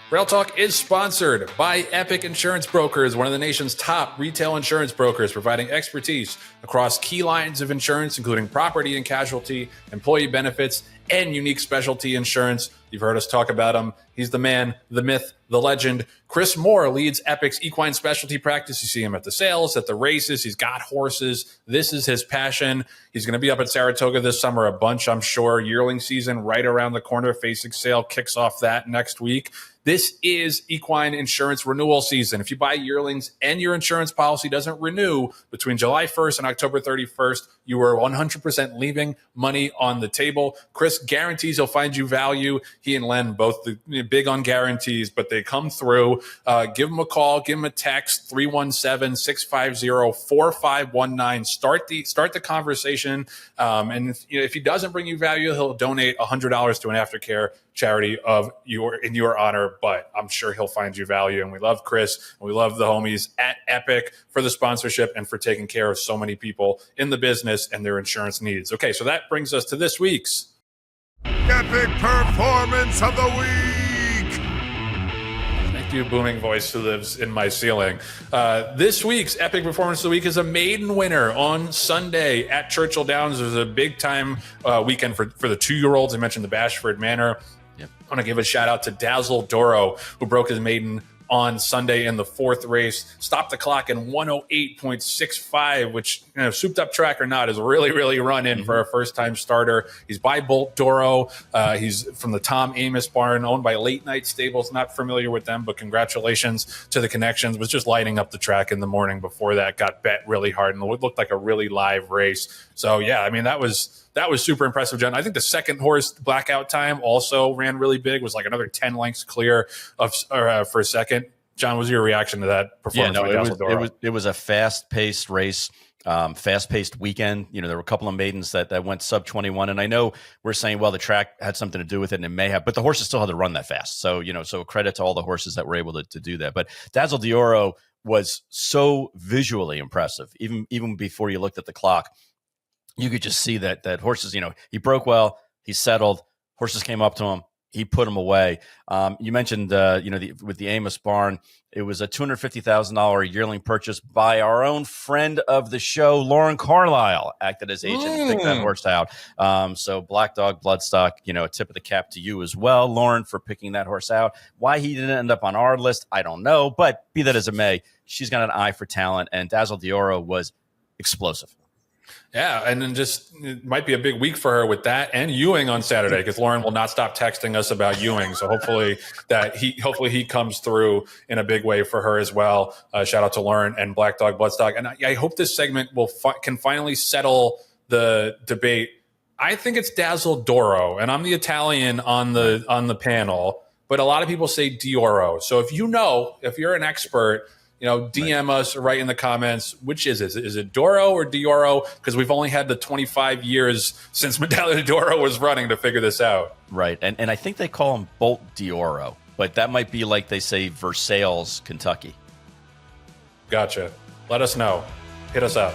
Rail Talk is sponsored by Epic Insurance Brokers, one of the nation's top retail insurance brokers, providing expertise across key lines of insurance, including property and casualty, employee benefits, and unique specialty insurance. You've heard us talk about him. He's the man, the myth, the legend. Chris Moore leads Epic's equine specialty practice. You see him at the sales, at the races. He's got horses. This is his passion. He's going to be up at Saratoga this summer a bunch, I'm sure. Yearling season right around the corner. Facing sale kicks off that next week. This is equine insurance renewal season. If you buy yearlings and your insurance policy doesn't renew between July 1st and October 31st, you are 100% leaving money on the table. Chris guarantees he'll find you value. He and Len both big on guarantees, but they come through. Give him a call, give him a text, 317-650-4519. Start the conversation. And if he doesn't bring you value, he'll donate $100 to an aftercare charity in your honor, but I'm sure he'll find you value. And we love Chris, and we love the homies at Epic for the sponsorship and for taking care of so many people in the business and their insurance needs. Okay, so that brings us to this week's Epic Performance of the Week. Thank you, booming voice who lives in my ceiling. This week's Epic Performance of the Week is a maiden winner on Sunday at Churchill Downs. It was a big-time weekend for the 2-year-olds. I mentioned the Bashford Manor. Yep. I want to give a shout out to Dazzle Doro, who broke his maiden on Sunday in the 4th race, stopped the clock in 108.65, which, souped up track or not, is really, really run in for a first-time starter. He's by Bolt Doro. He's from the Tom Amos barn, owned by Late Night Stables. Not familiar with them, but congratulations to the connections. Was just lighting up the track in the morning before that, got bet really hard, and it looked like a really live race. So, yeah, I mean, that was super impressive, John. I think the second horse, Blackout Time, also ran really big, was like another 10 lengths clear for a second. John, what was your reaction to that performance? It was a fast-paced race, fast-paced weekend. There were a couple of maidens that went sub-21, and I know we're saying, well, the track had something to do with it, and it may have, but the horses still had to run that fast. So, so credit to all the horses that were able to do that. But Dazzle D'Oro was so visually impressive, even before you looked at the clock. You could just see that horses, he broke well, he settled, horses came up to him, he put them away. You mentioned, with the Amos barn, it was a $250,000 yearling purchase by our own friend of the show, Lauren Carlisle, acted as agent to pick that horse out. So Black Dog Bloodstock, a tip of the cap to you as well, Lauren, for picking that horse out. Why he didn't end up on our list, I don't know, but be that as it may, she's got an eye for talent, and Dazzle D'Oro was explosive. Yeah, and then it might be a big week for her with that and Ewing on Saturday, because Lauren will not stop texting us about Ewing. So hopefully he comes through in a big way for her as well. Shout out to Lauren and Black Dog Bloodstock. And I hope this segment can finally settle the debate. I think it's Dazzle Doro, and I'm the Italian on the panel, but a lot of people say Dioro. So if you're an expert, DM us or write in the comments, which is it? Is it Doro or Dioro? Because we've only had the 25 years since Medaglia d'Oro was running to figure this out. Right. And I think they call him Bolt D'Oro, but that might be like they say Versailles, Kentucky. Gotcha. Let us know. Hit us up.